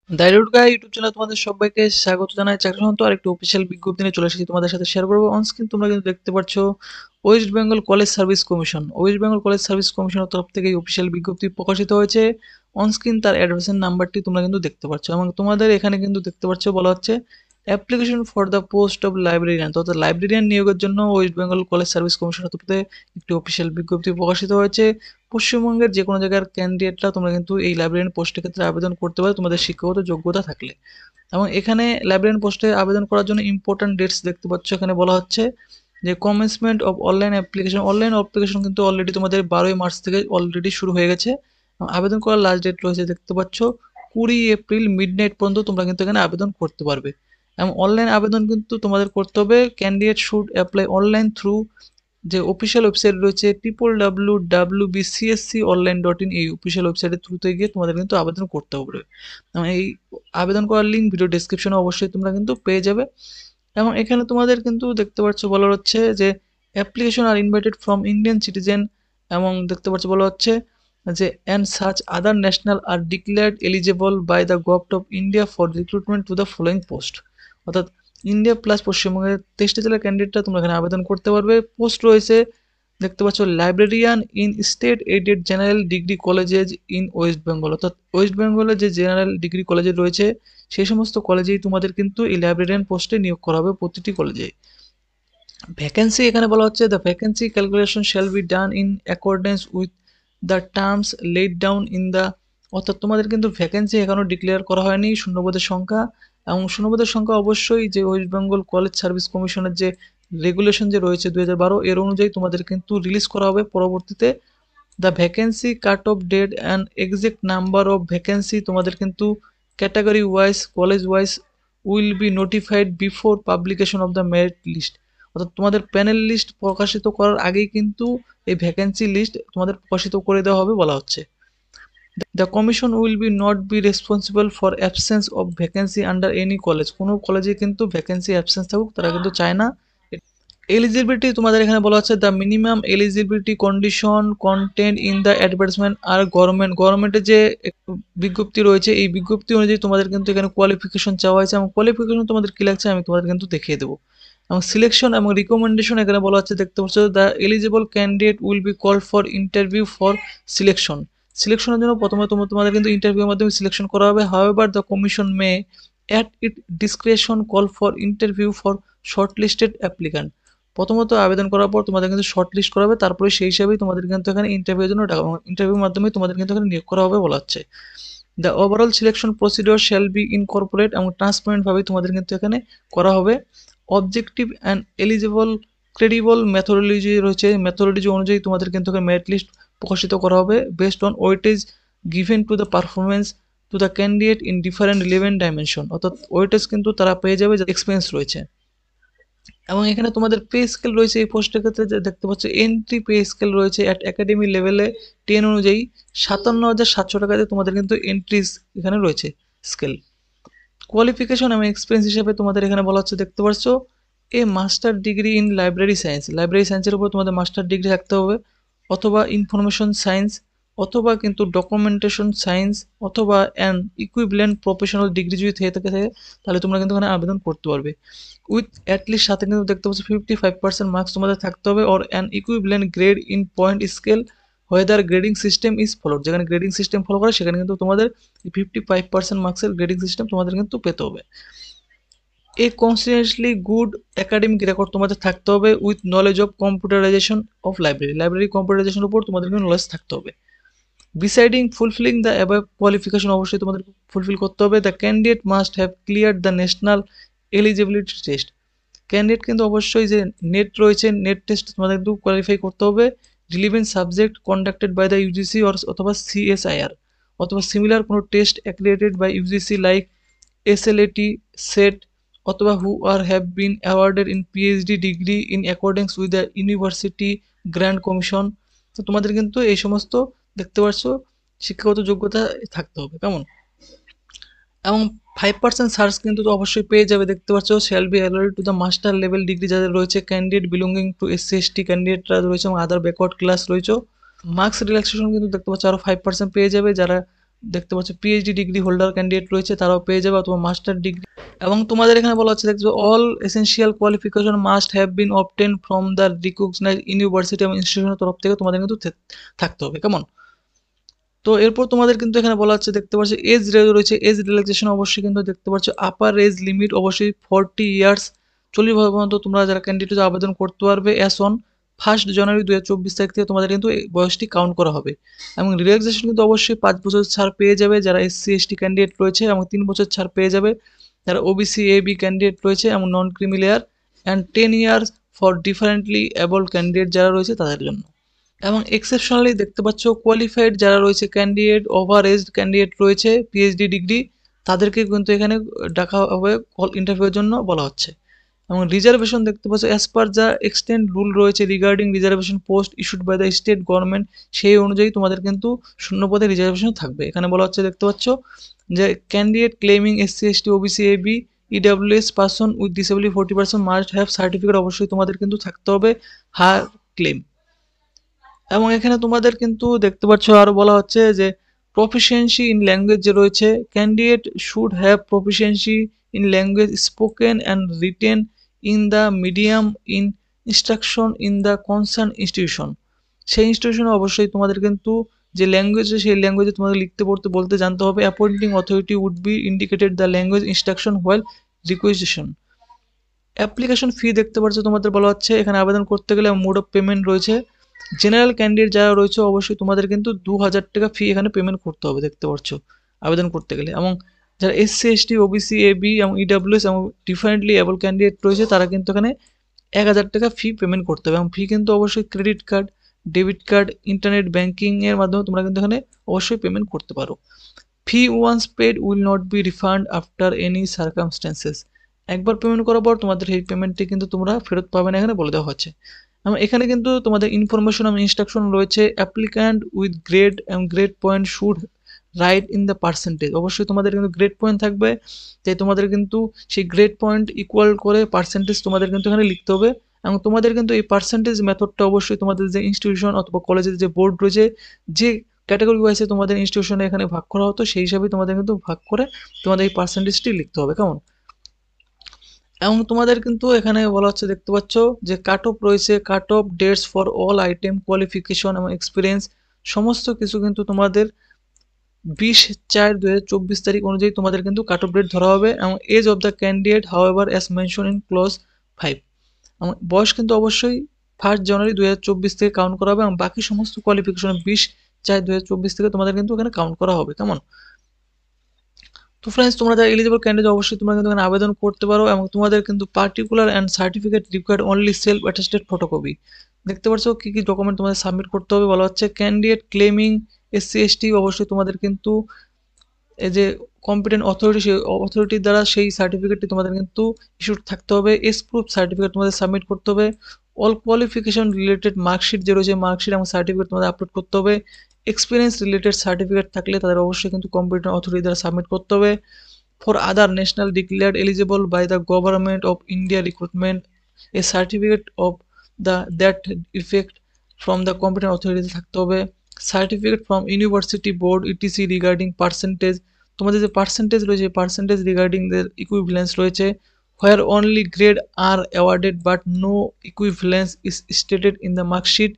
দাইরুড গাই YouTube চ্যানেলে তোমাদের সবাইকে স্বাগত জানাই। চাকরি সংক্রান্ত আরেকটি অফিসিয়াল বিজ্ঞপ্তি নিয়ে চলে এসেছি তোমাদের সাথে শেয়ার করবো। অন স্ক্রিন তোমরা কিন্তু দেখতে পাচ্ছ West Bengal College Service commission. West Bengal College service কমিশনের তরফ থেকে এই অফিসিয়াল বিজ্ঞপ্তি প্রকাশিত হয়েছে। অন স্ক্রিন তার অ্যাডমিশন নাম্বারটি তোমরা কিন্তু দেখতে পাচ্ছ এবং তোমাদের এখানে কিন্তু দেখতে পাচ্ছ বলা হচ্ছে application for the post of librarian, অর্থাৎ লাইব্রেরিয়ান নিয়োগের জন্য ওয়েস্ট বেঙ্গল কলেজ সার্ভিস কমিশনের তরফ থেকে একটি অফিসিয়াল বিজ্ঞপ্তি প্রকাশিত হয়েছে। পশ্চিমবঙ্গের যে কোনো জায়গার ক্যান্ডিডেটরা তোমরা কিন্তু এই লাইব্রেরিয়ান পোস্টের ক্ষেত্রে আবেদন করতে পারো তোমাদের শিক্ষাগত যোগ্যতা থাকলে। এবং এখানে লাইব্রেরিয়ান পোস্টে আবেদন করার জন্য ইম্পর্টেন্ট ডেটস দেখতে পাচ্ছ। এখানে বলা হচ্ছে যে commencement of online application. Online application কিন্তু অলরেডি তোমাদের 12ই মার্চ থেকে অলরেডি শুরু হয়ে গেছে। আবেদন করার লাস্ট ডেট রয়েছে দেখতে পাচ্ছ 20 এপ্রিল মিডনাইট পর্যন্ত তোমরা কিন্তু এখানে আবেদন করতে পারবে। এবং অনলাইন আবেদন কিন্তু তোমাদের করতে হবে। Candidate should apply online through যে অফিসিয়াল ওয়েবসাইট রয়েছে www.wbcsconline.in, এই অফিসিয়াল ওয়েবসাইটের থ্রুতে গিয়ে তোমাদের কিন্তু আবেদন করতে হবে। এবং এই আবেদন করার লিঙ্ক ভিডিও ডেসক্রিপশনে অবশ্যই তোমরা কিন্তু পেয়ে যাবে। এবং এখানে তোমাদের কিন্তু দেখতে পাচ্ছ বলা হচ্ছে যে application are invited from Indian citizen, এবং দেখতে পাচ্ছ বলা হচ্ছে যে and such other national are declared eligible by the government of India for recruitment to the following post. অর্থাৎ ইন্ডিয়া প্লাস পশ্চিমবঙ্গের 23টা জেলার ক্যান্ডিডেটরা তোমরা এখানে আবেদন করতে পারবে। পোস্ট রয়েছে দেখতে পাচ্ছ librarian in state aided general degree colleges in West Bengal, অর্থাৎ ওয়েস্ট বেঙ্গলের যে জেনারেল ডিগ্রি কলেজে রয়েছে সেই সমস্ত কলেজেই তোমাদের কিন্তু এই লাইব্রেরিয়ান পোস্টে নিয়োগ করা হবে প্রতিটি কলেজে। ভ্যাকেন্সি এখানে বলা হচ্ছে the vacancy calculation shall be done in accordance with the terms laid down in the, অর্থাৎ তোমাদের কিন্তু ভ্যাকেন্সি এখনও ডিক্লেয়ার করা হয়নি, শূন্যপদের সংখ্যা। এবং শূন্যপদের সংখ্যা অবশ্যই যে ওয়েস্ট বেঙ্গল কলেজ সার্ভিস কমিশনের যে রেগুলেশন যে রয়েছে 2012 এর অনুযায়ী তোমাদের কিন্তু রিলিজ করা হবে পরবর্তীতে। The vacancy cut off date and exact number of vacancy তোমাদের কিন্তু category wise college wise will be notified before publication of the merit list, অর্থাৎ তোমাদের প্যানেল লিস্ট প্রকাশিত করার আগেই কিন্তু এই ভ্যাকেন্সি লিস্ট তোমাদের প্রকাশিত করে দেওয়া হবে বলা হচ্ছে। The commission will be not be responsible for absence of vacancy under any college. কোনো কলেজে কিন্তু ভ্যাকেন্সি অ্যাবসেন্স থাকুক তারা কিন্তু চায় না। এলিজিবিলিটি তোমাদের এখানে বলা হচ্ছে the minimum eligibility condition content in the advertisement আর গভর্নমেন্টের যে বিজ্ঞপ্তি রয়েছে এই বিজ্ঞপ্তি অনুযায়ী তোমাদের কিন্তু এখানে কোয়ালিফিকেশন চাওয়া হয়েছে, এবং কোয়ালিফিকেশন তোমাদের কী লাগছে আমি তোমাদের কিন্তু দেখিয়ে দেবো। এবং সিলেকশন এবং রিকমেন্ডেশন এখানে বলা হচ্ছে দেখতে পাচ্ছ the eligible candidate will be call for interview for selection. সিলেকশনের জন্য প্রথমে তোমাদের কিন্তু ইন্টারভিউর মাধ্যমে সিলেকশন করা হবে। However the commission may at it discretion call for interview for shortlisted applicant. প্রথমত আবেদন করার পর তোমাদের কিন্তু শর্ট লিস্ট করা হবে, তারপরে সেই হিসাবেই তোমাদের কিন্তু এখানে ইন্টারভিউর জন্য ইন্টারভিউর মাধ্যমে তোমাদের কিন্তু এখানে নিয়োগ করা হবে বলা হচ্ছে। The overall selection procedure shall be incorporate, এবং ট্রান্সপারেন্টভাবে তোমাদের কিন্তু এখানে করা হবে। Objective and eligible credible methodology রয়েছে, মেথোডোলজি অনুযায়ী তোমাদের কিন্তু এখানে মেরিট লিস্ট প্রকাশিত করা হবে based on weightage given to the performance to the candidate in different relevant dimension, অর্থাৎ ওয়েটেজ কিন্তু তারা পেয়ে যাবে যে এক্সপিরিয়েন্স রয়েছে। এবং এখানে তোমাদের পে স্কেল রয়েছে এই পোস্টের ক্ষেত্রে যে দেখতে পাচ্ছ এন্ট্রি পে স্কেল রয়েছে অ্যাট একাডেমি লেভেলে 10 অনুযায়ী 57,700 টাকাতে তোমাদের কিন্তু এন্ট্রি এখানে রয়েছে স্কেল। কোয়ালিফিকেশন এবং এক্সপিরিয়েন্স হিসেবে তোমাদের এখানে বলা হচ্ছে দেখতে পাচ্ছ a master degree in library science, library সায়েন্সের উপর তোমাদের মাস্টার ডিগ্রি থাকতে হবে, অথবা ইনফরমেশন সায়েন্স, অথবা কিন্তু ডকুমেন্টেশন সায়েন্স, অথবা অ্যান ইকুইভ্যালেন্ট প্রফেশনাল ডিগ্রি যদি থেকে থাকে তাহলে তোমরা কিন্তু এখানে আবেদন করতে পারবে। উইথ অ্যাটলিস্ট সাথে কিন্তু দেখতে পাচ্ছ 55% মার্কস তোমাদের থাকতে হবে, or an equivalent grade in point scale whether grading system is followed, যেখানে গ্রেডিং সিস্টেম ফলো করে সেখানে কিন্তু তোমাদের 55% মার্কসের গ্রেডিং সিস্টেম তোমাদের কিন্তু পেতে হবে। A consistently good academic record তোমাদের থাকতে হবে with knowledge of computerization of library কম্পিউটারাইজেশনের উপর তোমাদের কিন্তু নলেজ থাকতে হবে। Besiding fulfilling the above qualification অবশ্যই তোমাদের ফুলফিল করতে হবে। The candidate must have clear the national eligibility test, candidate কিন্তু অবশ্যই যে নেট রয়েছে নেট টেস্ট তোমাদের কিন্তু কোয়ালিফাই করতে হবে। Relevant subject conducted by the UGC অথবা সিএসআইআর, অথবা সিমিলার কোনো test accredited by UGC like SLAT SET, অথবা who are have been awarded in PhD degree in accordance with the university grand commission. তো তোমাদের কিন্তু এই সমস্ত দেখতে পাচ্ছ শিক্ষাগত যোগ্যতা থাকতে হবে কেমন। এবং 5% সার্চ কিন্তু তো অবশ্যই পেয়ে যাবে দেখতে পাচ্ছ shall be allowed to the master level degree যাদের রয়েছে ক্যান্ডিডেট বিলঙ্গিং টু SC/ST ক্যান্ডিডেটরা রয়েছে এবং আদার ব্যাকওয়ার্ড ক্লাস রয়েছে। মার্কস রিল্যাক্সেশন কিন্তু দেখতে পাচ্ছ আরও 5% পেয়ে যাবে যারা দেখতে পাচ্ছ পিএইচডি ডিগ্রি হোল্ডার ক্যান্ডিডেট রয়েছে, তারাও পেয়ে যাবে, অথবা মাস্টার ডিগ্রি। এবং তোমাদের এখানে বলা হচ্ছে দেখছো all essential qualification must have been obtain from the recognised university এবং ইনস্টিটিউশনের তরফ থেকে তোমাদের কিন্তু থাকতে হবে। কেমন? তো এরপর তোমাদের কিন্তু এখানে বলা হচ্ছে দেখতে পাচ্ছ এজ রয়েছে, এজ রিল্যাক্সেশন অবশ্যই কিন্তু দেখতে পাচ্ছ আপার এজ লিমিট অবশ্যই 40 ইয়ার্স, 40 বছর পর্যন্ত তোমরা যারা ক্যান্ডিডেট আবেদন করতে পারবে অ্যাস অন 1 জানুয়ারি 2024 তারিখ থেকে তোমাদের কিন্তু এই বয়সটি কাউন্ট করা হবে। এবং রিল্যাক্সেশন কিন্তু অবশ্যই 5 বছর ছাড় পেয়ে যাবে যারা এসসি এসটি ক্যান্ডিডেট রয়েছে, এবং 3 বছর ছাড় পেয়ে যাবে যারা ওবিসি এবি ক্যান্ডিডেট রয়েছে এবং নন creamy layer, and 10 years for differently able candidate যারা রয়েছে তাদের জন্য। এবং এক্সেপশনালি দেখতে পাচ্ছ কোয়ালিফাইড যারা রয়েছে ক্যান্ডিডেট, ওভার এজড ক্যান্ডিডেট রয়েছে পিএইচডি ডিগ্রি, তাদেরকে কিন্তু এখানে ডাকা হবে ইন্টারভিউর জন্য বলা হচ্ছে। এবং রিজার্ভেশন দেখতে পাচ্ছ অ্যাজ পার যা এক্সটেন্ড রুল রয়েছে regarding reservation post issued by the state government, সেই অনুযায়ী তোমাদের কিন্তু শূন্য পদে রিজার্ভেশন থাকবে। এখানে বলা হচ্ছে দেখতে পাচ্ছ যে candidate claiming SC ST OBC AB EWS person with disability 40% must have certificate, অবশ্যই তোমাদের কিন্তু থাকতে হবে হার ক্লেম। এবং এখানে তোমাদের কিন্তু দেখতে পাচ্ছ আরও বলা হচ্ছে যে প্রফিসিয়েন্সি ইন ল্যাঙ্গুয়েজ যে রয়েছে, candidate should have proficiency in language spoken and written in the medium in instruction in the concern institution, সেই ইনস্টিটিউশনে অবশ্যই তোমাদের কিন্তু যে ল্যাঙ্গুয়েজ সেই ল্যাঙ্গুয়েজে তোমাদের লিখতে পড়তে বলতে জানতে হবে। Appointing authority would be indicated the language instruction well requisition. Application fee দেখতে পাচ্ছ তোমাদের বলা হচ্ছে এখানে আবেদন করতে গেলে মোড অফ পেমেন্ট রয়েছে। জেনারেল ক্যান্ডিডেট যারা রয়েছে অবশ্যই তোমাদের কিন্তু 2000 টাকা ফি এখানে পেমেন্ট করতে হবে দেখতে পাচ্ছ আবেদন করতে গেলে। এবং যারা এসসি এসটি ওবিসি এবি এবং ইডাব্লিউএস এবং ডিফারেন্টলি এবল ক্যান্ডিডেট রয়েছে তারা কিন্তু এখানে 1000 টাকা ফি পেমেন্ট করতে হবে। এবং ফি কিন্তু অবশ্যই credit card, debit card, internet ব্যাঙ্কিংয়ের মাধ্যমে তোমরা কিন্তু এখানে অবশ্যই পেমেন্ট করতে পারো। Fee once paid will not be refund after any circumstances, একবার পেমেন্ট করার পর তোমাদের এই পেমেন্টটি কিন্তু তোমরা ফেরত পাবে না, এখানে বলে দেওয়া হচ্ছে। এবং এখানে কিন্তু তোমাদের ইনফরমেশন এবং ইনস্ট্রাকশন রয়েছে। অ্যাপ্লিক্যান্ট উইথ গ্রেড এবং grade point should write in the percentage, অবশ্যই তোমাদের কিন্তু গ্রেড পয়েন্ট থাকবে, তাই তোমাদের কিন্তু সেই গ্রেড পয়েন্ট ইকুয়াল করে পার্সেন্টেজ তোমাদের কিন্তু এখানে লিখতে হবে। এবং তোমাদের কিন্তু এই পার্সেন্টেজ মেথডটা অবশ্যই তোমাদের যে ইনস্টিটিউশন অথবা কলেজের যে বোর্ড রয়েছে, যে ক্যাটাগরি ওয়াইজে তোমাদের ইনস্টিটিউশনে এখানে ভাগ করা হতো সেই হিসাবে তোমাদের কিন্তু ভাগ করে তোমাদের এই পার্সেন্টেজটি লিখতে হবে। কেমন? এবং তোমাদের কিন্তু এখানে বলা হচ্ছে দেখতে পাচ্ছ যে কাট অফ রয়েছে, cut off dates for all item qualification এবং এক্সপিরিয়েন্স, সমস্ত কিছু কিন্তু তোমাদের 20/4/2024 তারিখ অনুযায়ী তোমাদের কিন্তু কাট অফ ডেট ধরা হবে। এবং age of the candidate however as mention in clause 5, এবং বয়স কিন্তু অবশ্যই 1 জানুয়ারি 2024 থেকে কাউন্ট করা হবে। এবং বাকি সমস্ত কোয়ালিফিকেশন 20/4/2024 থেকে তোমাদের কিন্তু এখানে কাউন্ট করা হবে। কেমন? তো ফ্রেন্ডস, তোমরা যারা এলিজিবল ক্যান্ডিডেট অবশ্যই তোমরা কিন্তু এখানে আবেদন করতে পারো। এবং তোমাদের কিন্তু particular and certificate required only self attested photocopy, দেখতে পাচ্ছ কী কী ডকুমেন্ট তোমাদের সাবমিট করতে হবে বলা হচ্ছে। ক্যান্ডিডেট ক্লেমিং এসসি এসটি, অবশ্যই তোমাদের কিন্তু এই যে কম্পিটেন্ট অথরিটি সেই অথরিটির দ্বারা সেই সার্টিফিকেটটি তোমাদের কিন্তু ইস্যুড থাকতে হবে। এস প্রুফ সার্টিফিকেট তোমাদের সাবমিট করতে হবে। অল কোয়ালিফিকেশন রিলেটেড মার্কশিট যে রয়েছে মার্কশিট এবং সার্টিফিকেট তোমাদের আপলোড করতে হবে। এক্সপিরিয়েন্স রিলেটেড সার্টিফিকেট থাকলে তাদের অবশ্যই কিন্তু কম্পিটেন্ট অথরিটি দ্বারা সাবমিট করতে হবে। For other national declared eligible by the government of India recruitment a certificate of the that effect from the competent authority থাকতে হবে। Certificate from university board ETC regarding percentage, তোমাদের যে percentage রয়েছে percentage regarding দের equivalence রয়েছে। Where only grade are awarded but no equivalence is stated in the marksheet,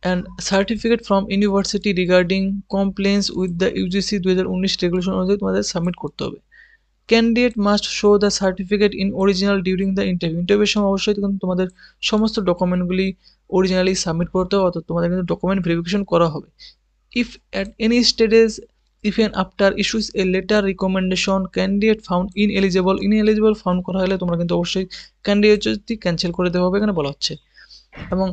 and certificate from university regarding compliance with the UGC 2019 regulation অনুযায়ী তোমাদের submit করতে হবে। Candidate must show the certificate in original during the interview, ইন্টারভিউর সময় অবশ্যই কিন্তু তোমাদের সমস্ত ডকুমেন্টগুলি অরিজিনালি সাবমিট করতে হবে, অর্থাৎ তোমাদের কিন্তু ডকুমেন্ট ভেরিফিকেশন করা হবে। If at any stages even after issues a letter recommendation candidate found ineligible found করা হলে তোমরা কিন্তু অবশ্যই ক্যান্ডিডেটটি ক্যান্সেল করে দেওয়া হবে, এখানে বলা হচ্ছে। এবং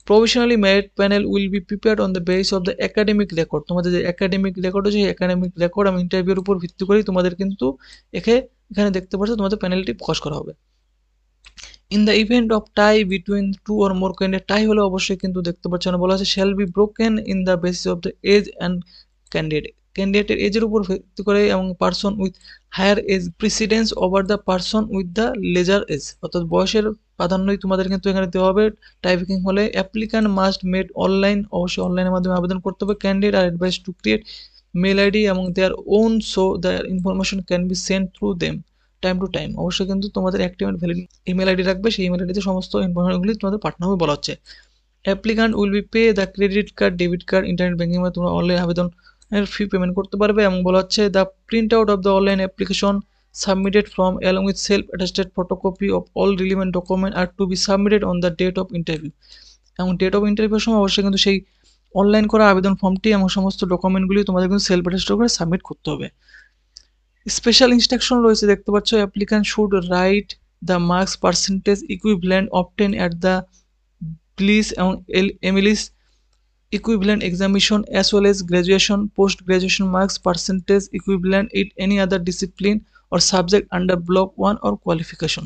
provisionally merit panel will be prepared on the base of the academic record, তোমাদের যে একাডেমিক রেকর্ড আছে সেই একাডেমিক রেকর্ড এবং ইন্টারভিউর উপর ভিত্তি করেই তোমাদের কিন্তু এখানে দেখতে পাচ্ছ তোমাদের প্যানেলটি প্রকাশ করা হবে। In the event of tie between two or more candidate, tie হলে অবশ্যই কিন্তু দেখতে পাচ্ছ না বলা আছে shall be broken in the basis of the age and ক্যান্ডিডেটের এজের উপর ভিত্তি করে এবং person with higher age precedence over the person with the lesser age, অর্থাৎ বয়সের প্রাধান্যই তোমাদের কিন্তু এখানে দেওয়া হবে টাই ব্রেকিং হলে। অ্যাপ্লিক্যান্ট মাস্ট মেড অনলাইন, অবশ্যই অনলাইনের মাধ্যমে আবেদন করতে হবে। Candidate are advise to create mail ID এবং their own, so their information can be send through them time to time. অবশ্যই কিন্তু তোমাদের active and valid email ID রাখবে, সেই ইমেল আইডিতে সমস্ত ইনফরমেশনগুলি তোমাদের পাঠানো হবে বলা হচ্ছে। Applicant will be pay the credit card, debit card, internet banking এ তোমরা অনলাইন আবেদনের ফি পেমেন্ট করতে পারবে। এবং বলা হচ্ছে the print out of the online application submitted from along with self attested photocopy of all relevant document are to be submitted on the date of interview. এবং date of ইন্টারভিউর সময় অবশ্যই কিন্তু সেই অনলাইন করা আবেদন ফর্মটি এবং সমস্ত ডকুমেন্টগুলি তোমাদের কিন্তু সেলফ অ্যাটাস্টেড করে সাবমিট করতে হবে। স্পেশাল ইনস্ট্রাকশন রয়েছে দেখতে পাচ্ছ, applicant should write the marks percentage equivalent obtain at the bliss এবং এমিলিস equivalent examination as well as graduation post graduation marks percentage equivalent in any other discipline or subject under block 1 or qualification।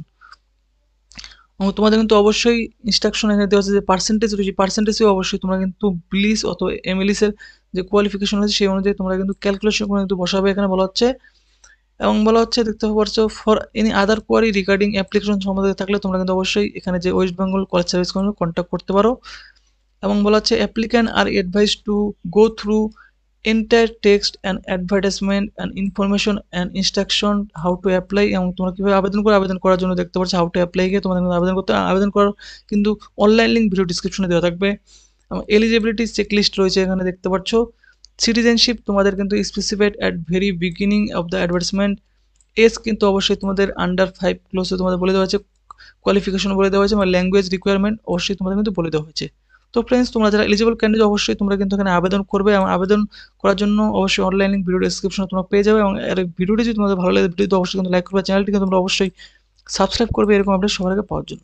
এবং তোমাদের কিন্তু অবশ্যই instruction এখানে দেওয়া আছে যে percentage রয়েছে, পার্সেন্টেজেও অবশ্যই তোমরা কিন্তু ব্লিস অথবা এমএলএস এর যে কোয়ালিফিকেশন আছে সেই অনুযায়ী তোমরা কিন্তু ক্যালকুলেশন করে কিন্তু বসাবে এখানে বলা হচ্ছে। এবং বলা হচ্ছে দেখতে পাচ্ছ for any other query regarding application সম্বন্ধে থাকলে তোমরা কিন্তু অবশ্যই এখানে যে West Bengal College Service Commission contact করতে পারো। এবং বলা হচ্ছে applicant are advise to go through entire text and advertisement and information and instruction how to apply, এবং তোমরা কীভাবে আবেদন করে আবেদন করার জন্য দেখতে পাচ্ছ হাউ টু অ্যাপ্লাই গিয়ে তোমাদের আবেদন করতে, আবেদন করার কিন্তু অনলাইন লিঙ্ক ভিডিও ডিসক্রিপশনে দেওয়া থাকবে। এবং এলিজিবিলিটি চেকলিস্ট রয়েছে এখানে দেখতে পাচ্ছ। সিটিজেনশিপ তোমাদের কিন্তু specified at very beginning of the advertisement. Age কিন্তু অবশ্যই তোমাদের আন্ডার 5 ক্লোজে তোমাদের বলে দেওয়া হয়েছে, কোয়ালিফিকেশন বলে দেওয়া হয়েছে, এবং ল্যাঙ্গুয়েজ রিকোয়ারমেন্ট অবশ্যই তোমাদের কিন্তু বলে দেওয়া হয়েছে। তো ফ্রেন্ডস, তোমরা যারা এলিজিবল ক্যান্ডিডেট অবশ্যই তোমরা কিন্তু এখানে আবেদন করবে, এবং আবেদন করার জন্য অবশ্যই অনলাইন লিঙ্ক ভিডিও ডেসক্রিপশনে তোমরা পেয়ে যাবে। এবং এর ভিডিওটি যদি তোমাদের ভালো লাগে ভিডিওতে অবশ্যই কিন্তু লাইক করবে, চ্যানেলটিকে তোমরা অবশ্যই সাবস্ক্রাইব করবে এরকম আপডেট সবার আগে পাওয়ার জন্য।